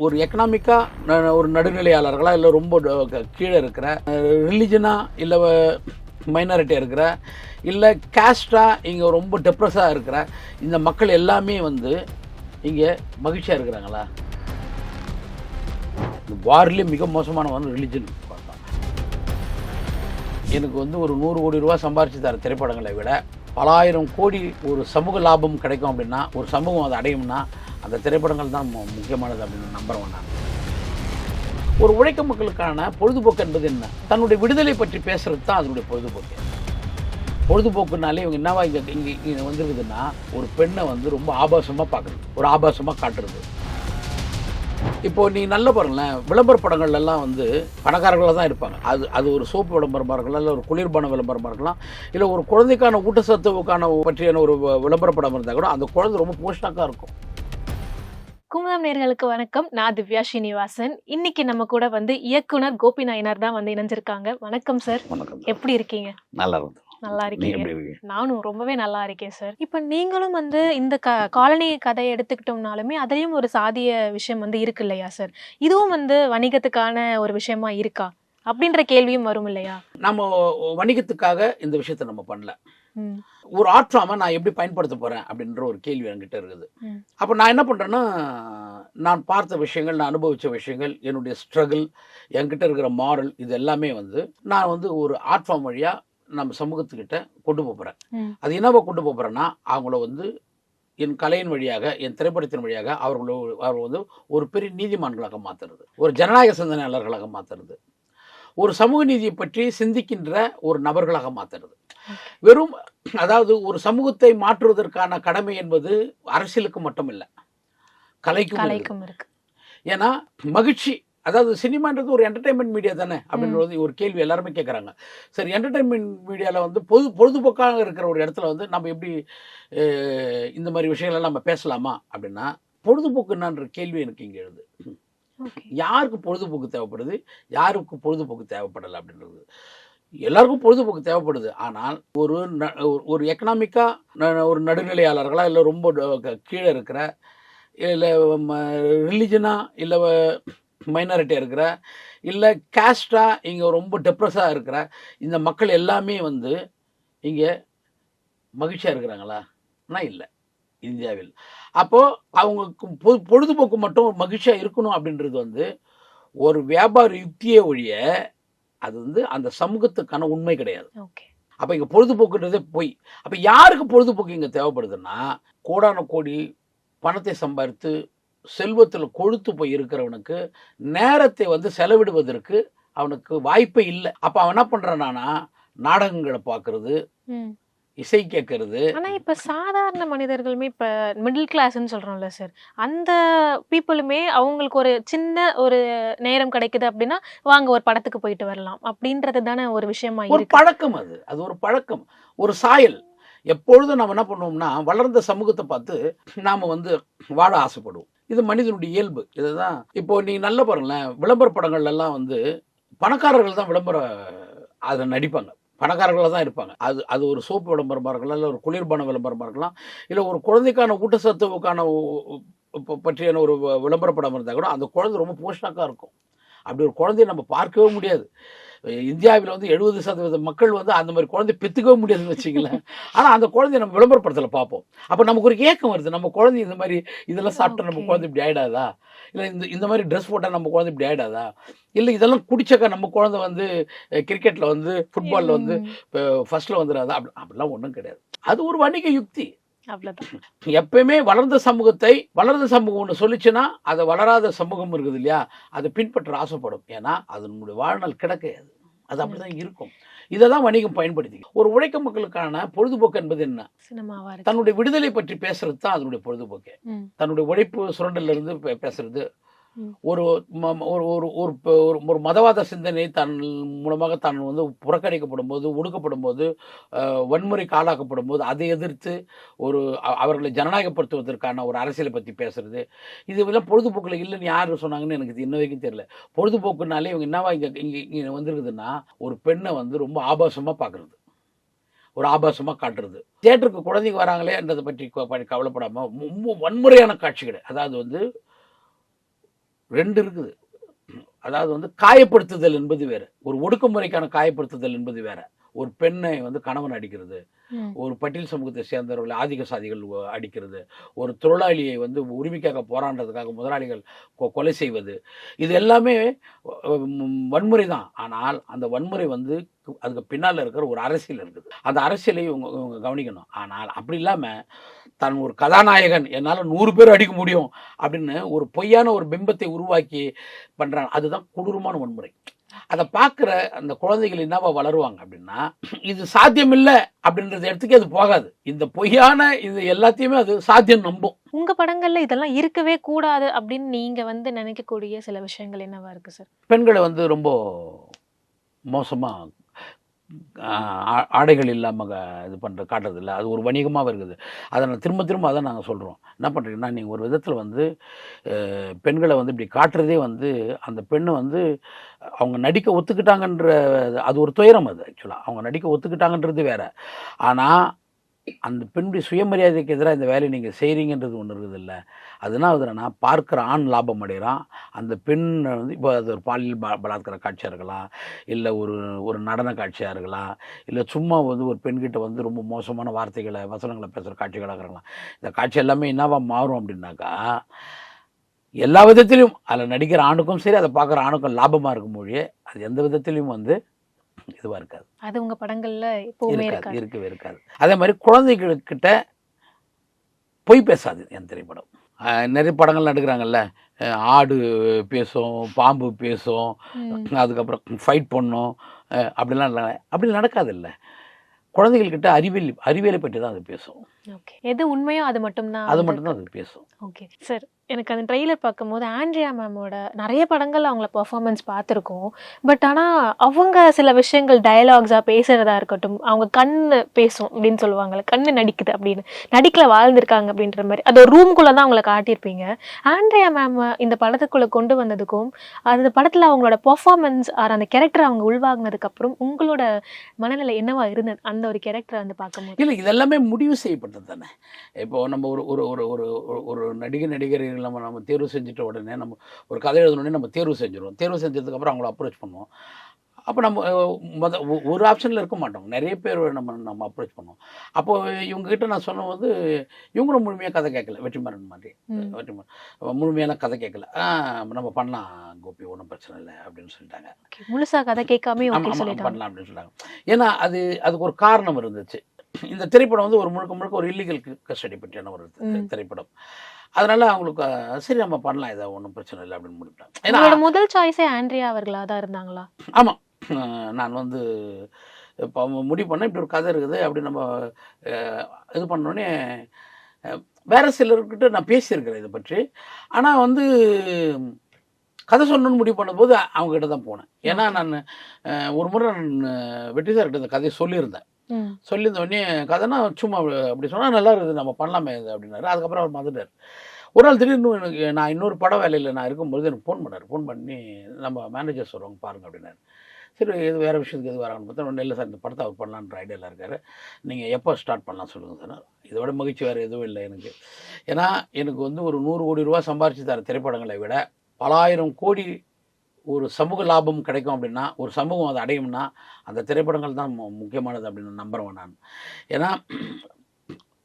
ஒரு எக்கனாமிக்காக ஒரு நடுநிலையாளர்களாக இல்லை ரொம்ப கீழே இருக்கிற ரிலிஜனாக இல்லை மைனாரிட்டியாக இருக்கிற இல்லை கேஸ்டாக இங்கே ரொம்ப டிப்ரெஸாக இருக்கிற இந்த மக்கள் எல்லாமே வந்து இங்கே மகிழ்ச்சியாக இருக்கிறாங்களா? இந்த வார்லேயே மிக மோசமான ரிலிஜன் பார்த்தோம். எனக்கு வந்து ஒரு 100 கோடி ரூபா சம்பாரிச்சு தர திரைப்படங்களை விட பலாயிரம் கோடி ஒரு சமூக லாபம் கிடைக்கும் அப்படின்னா, ஒரு சமூகம் அதை அடையும்னா அந்த திரைப்படங்கள் தான் முக்கியமானது அப்படின்னு நம்புறேன் நான். ஒரு உழைக்கும் மக்களுக்கான பொழுதுபோக்கு என்பது என்ன? தன்னுடைய விடுதலை பற்றி பேசுறது தான் அதனுடைய பொழுதுபோக்கு. பொழுதுபோக்குனாலே இவங்க என்னவா இங்கே வந்துருக்குதுன்னா, ஒரு பெண்ணை வந்து ரொம்ப ஆபாசமாக பார்க்குறது, ஒரு ஆபாசமாக காட்டுறது. இப்போது நீ நல்ல பாருங்களேன், விளம்பர படங்கள்லாம் வந்து பணக்காரர்களாக தான் இருப்பாங்க. அது ஒரு சோப்பு விளம்பரமாக இருக்கலாம், இல்லை ஒரு குளிர்பான விளம்பரமாக இருக்கலாம், இல்லை ஒரு குழந்தைக்கான ஊட்டச்சத்துக்கான பற்றியான ஒரு விளம்பர படம் இருந்தால் கூட அந்த குழந்தை ரொம்ப போஷனாக இருக்கும். குமுதம் நேயர்களுக்கு வணக்கம். நான் திவ்யா ஸ்ரீனிவாசன். இன்னைக்கு நம்ம கூட வந்து இயக்குனர் கோபி நாயனார் தான் வந்து இணைஞ்சிருக்காங்க. வணக்கம் சார். வணக்கம். எப்படி இருக்கீங்க? நல்லா இருக்கு. நல்லா இருக்கீங்க? நானும் ரொம்பவே நல்லா இருக்கேன் சார். இப்ப நீங்களும் வந்து இந்த காலனி கதையை எடுத்துக்கிட்டோம்னாலுமே அதுலயும் ஒரு சாதிய விஷயம் வந்து இருக்கு இல்லையா சார்? இதுவும் வந்து வணிகத்துக்கான ஒரு விஷயமா இருக்கா அப்படின்ற கேள்வியும் வரும் இல்லையா? நம்ம வணிகத்துக்காக இந்த விஷயத்த நம்ம பண்ணல. ஒரு ஆர்ட் ஃபார்மை நான் எப்படி பயன்படுத்த போறேன் அப்படின்ற ஒரு கேள்வி என்கிட்ட இருக்குது. அப்போ நான் என்ன பண்றேன்னா, நான் பார்த்த விஷயங்கள், நான் அனுபவிச்ச விஷயங்கள், என்னுடைய ஸ்ட்ரகிள், என்கிட்ட இருக்கிற மாரல், இது எல்லாமே வந்து நான் வந்து ஒரு ஆர்ட் ஃபார்ம் வழியா நம்ம சமூகத்துக்கிட்ட கொண்டு போகிறேன். அது என்னவா கொண்டு போகிறேன்னா, அவங்கள வந்து என் கலையின் வழியாக, என் திரைப்படத்தின் வழியாக அவர் வந்து ஒரு பெரிய நீதிமான்களாக மாற்றுறது, ஒரு ஜனநாயக சிந்தனையாளர்களாக மாற்றுறது, ஒரு சமூக நீதியை பற்றி சிந்திக்கின்ற ஒரு நபர்களாக மாற்றுறது. வெறும் அதாவது ஒரு சமூகத்தை மாற்றுவதற்கான கடமை என்பது அரசியலுக்கு மட்டும் இல்லை, கலைக்கும் இருக்கு. ஏன்னா மகிழ்ச்சி, அதாவது சினிமான்றது ஒரு என்டர்டைன்மெண்ட் மீடியா தானே அப்படின்றது ஒரு கேள்வி எல்லாருமே கேட்குறாங்க. சரி, என்டர்டைன்மெண்ட் மீடியாவில் வந்து பொழுதுபோக்காக இருக்கிற ஒரு இடத்துல வந்து நம்ம எப்படி இந்த மாதிரி விஷயங்கள்லாம் நம்ம பேசலாமா அப்படின்னா, பொழுதுபோக்கு என்னன்ற கேள்வி எனக்கு இங்கே எழுது. யாருக்கு பொழுதுபோக்கு தேவைப்படுது, யாருக்கு பொழுதுபோக்கு தேவைப்படலை அப்படின்றது. எல்லாருக்கும் பொழுதுபோக்கு தேவைப்படுது. ஆனால் ஒரு எக்கனாமிக்காக ஒரு நடுநிலையாளர்களாக இல்லை ரொம்ப கீழே இருக்கிற இல்லை ரிலிஜனாக இல்லை மைனாரிட்டியாக இருக்கிற இல்லை கேஸ்டாக இங்கே ரொம்ப டிப்ரெஸாக இருக்கிற இந்த மக்கள் எல்லாமே வந்து இங்கே மகிழ்ச்சியாக இருக்கிறாங்களா? நான் இல்லை இந்தியாவில். அப்போது அவங்களுக்கு பொழுதுபோக்கு மட்டும் மகிழ்ச்சியாக இருக்கணும் அப்படின்றது வந்து ஒரு வியாபார யுக்தியே ஒழிய அது வந்து அந்த சமூகத்துக்கான உண்மை கிடையாது. அப்போ இங்கே பொழுதுபோக்குன்றதே போய். அப்போ யாருக்கு பொழுதுபோக்கு இங்கே தேவைப்படுதுன்னா, கோடான கோடி பணத்தை சம்பாதித்து செல்வத்தில் கொழுத்து போய் இருக்கிறவனுக்கு நேரத்தை வந்து செலவிடுவதற்கு அவனுக்கு வாய்ப்பே இல்லை. அப்போ அவன் என்ன பண்ணுறான்னா, நாடகங்களை பார்க்கறது, இசை கேட்கறது. ஆனா இப்ப சாதாரண மனிதர்களுமே இப்ப மிடில் கிளாஸ்ன்னு சொல்றோம்ல சார், அந்த பீப்புளுமே அவங்களுக்கு ஒரு சின்ன ஒரு நேரம் கிடைக்குது அப்படின்னா வாங்க ஒரு படத்துக்கு போயிட்டு வரலாம் அப்படின்றது தானே ஒரு விஷயமா ஒரு பழக்கம். அது ஒரு பழக்கம், ஒரு சாயல். எப்பொழுதும் நம்ம என்ன பண்ணுவோம்னா, வளர்ந்த சமூகத்தை பார்த்து நாம வந்து வாழ ஆசைப்படுவோம். இது மனிதனுடைய இயல்பு. இதுதான். இப்போ நீங்க நல்ல பாருங்களேன், விளம்பர படங்கள் எல்லாம் வந்து பணக்காரர்கள் தான் அதை நடிப்பாங்க, பணக்காரர்களாக தான் இருப்பாங்க. அது ஒரு சோப்பு விளம்பரமாக இருக்கலாம், இல்லை ஒரு குளிர்பான விளம்பரமாக இருக்கலாம், இல்லை ஒரு குழந்தைக்கான ஊட்டச்சத்துக்கான பற்றியான ஒரு விளம்பர படம் இருந்தால் கூட அந்த குழந்தை ரொம்ப போஷனாக இருக்கும். அப்படி ஒரு குழந்தைய நம்ம பார்க்கவே முடியாது. இந்தியாவில் வந்து 70% மக்கள் வந்து அந்த மாதிரி குழந்தை பெற்றுக்கவே முடியாதுன்னு வச்சுங்களேன். ஆனால் அந்த குழந்தைய நம்ம விளம்பரப்படத்தில் பார்ப்போம். அப்போ நமக்கு ஒரு ஏக்கம் வருது, நம்ம குழந்தை இந்த மாதிரி இதெல்லாம் சாப்பிட்டா நம்ம குழந்தை இப்படி ஆகிடாதா, இல்லை இந்த மாதிரி ட்ரெஸ் போட்டால் நம்ம குழந்தை இப்படி ஆகிடாதா, இல்லை இதெல்லாம் குடிச்சாக்கா நம்ம குழந்தை வந்து கிரிக்கெட்டில் வந்து ஃபுட்பாலில் வந்து ஃபர்ஸ்ட்டில் வந்துடாதா. அப்படிலாம் ஒன்றும் கிடையாது. அது ஒரு வணிக யுக்தி. எப்பயுமே வளர்ந்த சமூகம் ஒன்று சொல்லிச்சுன்னா அதை வளராத சமூகம் இருக்குது இல்லையா, அதை பின்பற்ற ஆசைப்படும். ஏன்னா அது நம்முடைய வாழ்நாள் கிடைக்காது. அது அப்படிதான் இருக்கும். இதைதான் வணிகம் பயன்படுத்தி. ஒரு உழைக்கும் மக்களுக்கான பொழுதுபோக்கு என்பது என்ன? தன்னுடைய விடுதலை பற்றி பேசுறது தான் அதனுடைய பொழுதுபோக்கு. தன்னுடைய உழைப்பு சுரண்டல இருந்து பேசுறது, ஒரு ஒரு மதவாத சிந்தனை தன் மூலமாக தான் வந்து புறக்கணிக்கப்படும் போது, ஒடுக்கப்படும் போது, வன்முறைக்கு ஆளாக்கப்படும் போது அதை எதிர்த்து அவர்களை ஜனநாயகப்படுத்துவதற்கான ஒரு அரசியலை பற்றி பேசுறது, இதுவெல்லாம் பொழுதுபோக்கில் இல்லைன்னு யார் சொன்னாங்கன்னு எனக்கு இன்ன வரைக்கும் தெரியல. பொழுதுபோக்குனாலே இவங்க என்னவா இங்கே வந்துருக்குதுன்னா, ஒரு பெண்ணை வந்து ரொம்ப ஆபாசமாக பார்க்குறது, ஒரு ஆபாசமாக காட்டுறது. தியேட்டருக்கு குழந்தைங்க வராங்களேன்றதை பற்றி கவலைப்படாமல் ரொம்ப வன்முறையான காட்சிகள், அதாவது வந்து 2 இருக்குது. அதாவது வந்து காயப்படுத்துதல் என்பது வேறு, ஒரு ஒடுக்குமுறைக்கான காயப்படுத்துதல் என்பது வேற. ஒரு பெண்ணை வந்து கணவன் அடிக்கிறது, ஒரு பட்டியல் சமூகத்தை சேர்ந்தவர்களை ஆதிக்க சாதிகள் அடிக்கிறது, ஒரு தொழிலாளியை வந்து உரிமைக்காக போராடுறதுக்காக முதலாளிகள் கொலை செய்வது, இது எல்லாமே வன்முறை தான். ஆனால் அந்த வன்முறை வந்து அதுக்கு பின்னால் இருக்கிற ஒரு அரசியல் இருக்குது. அந்த அரசியலை இவங்க கவனிக்கணும். ஆனால் அப்படி இல்லாமல் தன் ஒரு கதாநாயகன் என்னால் 100 பேர் அடிக்க முடியும் அப்படின்னு ஒரு பொய்யான ஒரு பிம்பத்தை உருவாக்கி பண்ணுறாங்க. அதுதான் கொடூரமான வன்முறை. அதை பார்க்குற அந்த குழந்தைகள் என்னவா வளருவாங்க அப்படின்னா, இது சாத்தியமில்லை அப்படின்றத இடத்துக்கு அது போகாது. இந்த பொய்யான இது எல்லாத்தையுமே அது சாத்தியம் நம்பும். உங்க படங்கள்ல இதெல்லாம் இருக்கவே கூடாது அப்படின்னு நீங்க வந்து நினைக்கக்கூடிய சில விஷயங்கள் என்னவா இருக்கு சார்? பெண்களை வந்து ரொம்ப மோசமாக ஆடைகள் இல்லாமல் இது பண்ணுற காட்டுறதில்ல. அது ஒரு வணிகமாக இருக்குது. அதை நான் திரும்ப அதை நாங்கள் சொல்கிறோம். என்ன பண்ணுறீங்கன்னா, நீங்கள் ஒரு விதத்தில் வந்து பெண்களை வந்து இப்படி காட்டுறதே வந்து அந்த பெண்ணை வந்து அவங்க நடிக்க ஒத்துக்கிட்டாங்கன்ற அது ஒரு துயரம். அது ஆக்சுவலாக அவங்க நடிக்க ஒத்துக்கிட்டாங்கன்றது வேற. ஆனால் அந்த பெண்ணுடைய சுயமரியாதைக்கு எதிராக இந்த வேலையை நீங்கள் செய்கிறீங்கன்றது ஒன்று இருக்குது இல்லை. அதுனா அதுனா பார்க்குற ஆண் லாபம் அடைகிறான். அந்த பெண் வந்து இப்போ அது ஒரு பாலியல் பலாத்கார காட்சியாக இருக்கலாம், இல்லை ஒரு நடன காட்சியாக இருக்கலாம், இல்லை சும்மா வந்து ஒரு பெண்கிட்ட வந்து ரொம்ப மோசமான வார்த்தைகளை வசனங்களை பேசுகிற காட்சிகளாக இருக்கலாம். இந்த காட்சி எல்லாமே என்னவா மாறும் அப்படின்னாக்கா, எல்லா விதத்திலையும் அதில் நடிக்கிற ஆணுக்கும் சரி, அதை பார்க்குற ஆணுக்கும் லாபமாக இருக்கும் மொழியே, அது எந்த விதத்திலையும் வந்து இதுவாக இருக்காது. அது உங்க படங்கள்ல எப்பவுமே இருக்கவே இருக்காது. அதே மாதிரி குழந்தைகளுக்கிட்ட பொய் பேசாது என் திரைப்படம். நிறைய படங்கள் எடுக்கிறாங்கல்ல, ஆடு பேசும், பாம்பு பேசும், அதுக்கப்புறம் ஃபைட் பண்ணும், அப்படி நடக்காது இல்லை. குழந்தைகள்கிட்ட அறிவியலை பற்றி தான் அது பேசும். ஓகே, எது உண்மையோ அது மட்டும்தான் அது பேசும். ஓகே சார், எனக்கு அந்த ட்ரெய்லர் பார்க்கும்போது ஆண்ட்ரியா மேமோட நிறைய படங்கள் அவங்கள பெர்ஃபார்மன்ஸ் பார்த்துருக்கோம். பட் ஆனால் அவங்க சில விஷயங்கள் டயலாக்ஸாக பேசுகிறதா இருக்கட்டும், அவங்க கண்ணு பேசும் அப்படின்னு சொல்லுவாங்கள்ல, கண்ணு நடிக்குது அப்படின்னு, நடிக்கல வாழ்ந்திருக்காங்க அப்படின்ற மாதிரி அது ஒரு ரூம்குள்ளே தான் அவங்கள காட்டியிருப்பீங்க. ஆண்ட்ரியா மேம் இந்த படத்துக்குள்ளே கொண்டு வந்ததுக்கும் அந்த படத்தில் அவங்களோட பெர்ஃபார்மன்ஸ் அந்த கேரக்டரை அவங்க உள்வாங்கினதுக்கப்புறம் உங்களோட மனநிலை என்னவா இருந்தது அந்த ஒரு கேரக்டரை வந்து பார்க்கும்போது? இல்லை, இதெல்லாமே முடிவு செய்யப்பட்டது தானே. இப்போது நம்ம ஒரு நடிகர்கள் நம்ம தேர்வு செஞ்சுட்ட உடனே நம்ம ஒரு கதை எழுதணுன்னே நம்ம தேர்வு செஞ்சுருவோம். தேர்வு செஞ்சதுக்கப்புறம் அவங்கள அப்ரோச் பண்ணுவோம். அப்போ நம்ம ஒரு ஆப்ஷனில் இருக்க மாட்டோம், நிறைய பேர் நம்ம அப்ரோச் பண்ணுவோம். அப்போது இவங்ககிட்ட நான் சொன்னபோது இவங்களும் முழுமையாக கதை கேட்கல. வெற்றிமாறன் மாதிரி முழுமையான கதை கேட்கல. நம்ம பண்ணலாம் கோபி, ஒன்றும் பிரச்சனை இல்லை அப்படின்னு சொல்லிட்டாங்க. முழுசாக கதை கேட்காம பண்ணலாம் அப்படின்னு சொல்லிட்டாங்க. ஏன்னா அதுக்கு ஒரு காரணம் இருந்துச்சு. இந்த திரைப்படம் வந்து ஒரு முழுக்க ஒரு இல்லீகல் கஸ்டடி பற்றியான ஒரு திரைப்படம். அதனால அவங்களுக்கு சரி நம்ம பண்ணலாம், இதை ஒன்றும் பிரச்சனை இல்லை அப்படின்னு முடிவிட்டாங்க. ஏன்னா முதல் சாய்ஸே ஆண்ட்ரியா அவர்களாக தான் இருந்தாங்களா? ஆமாம், நான் வந்து இப்போ முடிவு பண்ணேன் இப்படி ஒரு கதை இருக்குது அப்படி நம்ம இது பண்ணோடனே வேறு சிலர்கிட்ட நான் பேசியிருக்கிறேன் இதை பற்றி. ஆனால் வந்து கதை சொல்லணும்னு முடிவு பண்ணும்போது அவங்ககிட்ட தான் போனேன். ஏன்னா நான் ஒரு முறை வெற்றி சார்கிட்ட இந்த கதையை சொல்லியிருந்தேன். சொல்லியிருந்தோடனே கதைனா சும்மா அப்படி சொன்னால் நல்லா இருக்குது, நம்ம பண்ணலாமே இது அப்படின்னாரு. அதுக்கப்புறம் அவர் மறந்துட்டார். ஒரு நாள் திடீர்னு எனக்கு நான் இன்னொரு படம் வேலையில் நான் இருக்கும்போது எனக்கு ஃபோன் பண்ணி நம்ம மேனேஜர் சொல்கிறவங்க பாருங்கள் அப்படின்னாரு. சரி, இது வேறு விஷயத்துக்கு எது வராங்கன்னு பார்த்தா, இல்லை சார் இந்த படத்தை அவர் பண்ணலான்ற ஐடியாவில் இருக்கார், நீங்கள் எப்போ ஸ்டார்ட் பண்ணலாம் சொல்லுங்கள் சார். இதை விட மகிழ்ச்சி வேறு எதுவும் இல்லை எனக்கு. ஏன்னா எனக்கு வந்து ஒரு 100 கோடி ரூபா சம்பாரிச்சு தர திரைப்படங்களை விட பல ஆயிரம் கோடி ஒரு சமூக லாபம் கிடைக்கும் அப்படின்னா, ஒரு சமூகம் அதை அடையும்னா அந்த திரைப்படங்கள் தான் முக்கியமானது அப்படின்னு நம்புகிறேன் நான். ஏன்னா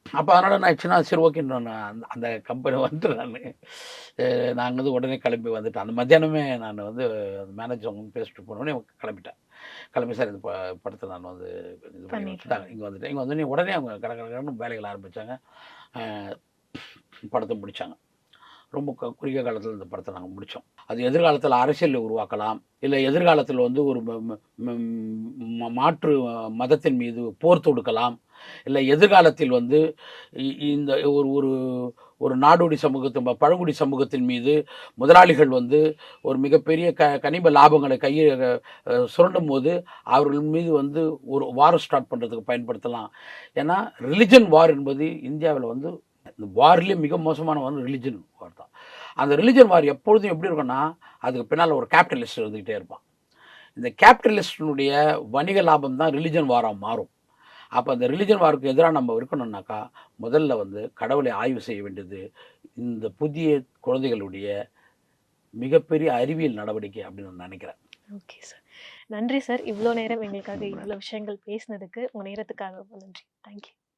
அப்போ அதனால் நான் ஆச்சுன்னா சரி ஓகே, நான் அந்த கம்பெனி வந்துட்டு நான் அங்கேருந்து உடனே கிளம்பி வந்துட்டேன். அந்த மத்தியானமே நான் வந்து மேனேஜர் அவங்க பேசிட்டு போனோடனே கிளம்பி சார் இந்த படத்தை நான் வந்து இது பண்ணி வச்சுட்டாங்க. இங்கே வந்துட்டு உடனே அவங்க கடற்கடன்னு வேலைகள் ஆரம்பித்தாங்க, படத்தை முடித்தாங்க. ரொம்ப குறுகிய காலத்தில் இந்த படத்தை நாங்கள் முடித்தோம். அது எதிர்காலத்தில் அரசியலில் உருவாக்கலாம், இல்லை எதிர்காலத்தில் வந்து ஒரு மாற்று மதத்தின் மீது போர் தொடுக்கலாம், இல்லை எதிர்காலத்தில் வந்து இந்த ஒரு நாடோடி சமூகத்தின் பழங்குடி சமூகத்தின் மீது முதலாளிகள் வந்து ஒரு மிகப்பெரிய கனிம லாபங்களை சுரண்டும் போது அவர்கள் மீது வந்து ஒரு வார் ஸ்டார்ட் பண்ணுறதுக்கு பயன்படுத்தலாம். ஏன்னா ரிலிஜன் வார் என்பது இந்தியாவில் வந்து இந்த வார்லேயே மிக மோசமான வந்து ரிலிஜன் வார் தான். அந்த ரிலிஜன் வார் எப்பொழுதும் எப்படி இருக்குன்னா, அதுக்கு பின்னால் ஒரு கேபிட்டலிஸ்ட் இருந்துக்கிட்டே இருப்பான். இந்த கேபிட்டலிஸ்டினுடைய வணிக லாபம் தான் ரிலிஜன் வாராக மாறும். அப்போ அந்த ரிலிஜன் வாருக்கு எதிராக நம்ம இருக்கணும்னாக்கா முதல்ல வந்து கடவுளை ஆய்வு செய்ய வேண்டியது இந்த புதிய குழந்தைகளுடைய மிகப்பெரிய அறிவியல் நடவடிக்கை அப்படின்னு நான் நினைக்கிறேன். Okay sir. நன்றி சார். இவ்வளோ நேரம் எங்களுக்காக இவ்வளோ விஷயங்கள் பேசினதுக்கு, உங்கள் நேரத்துக்காக ரொம்ப நன்றி. தேங்க்யூ.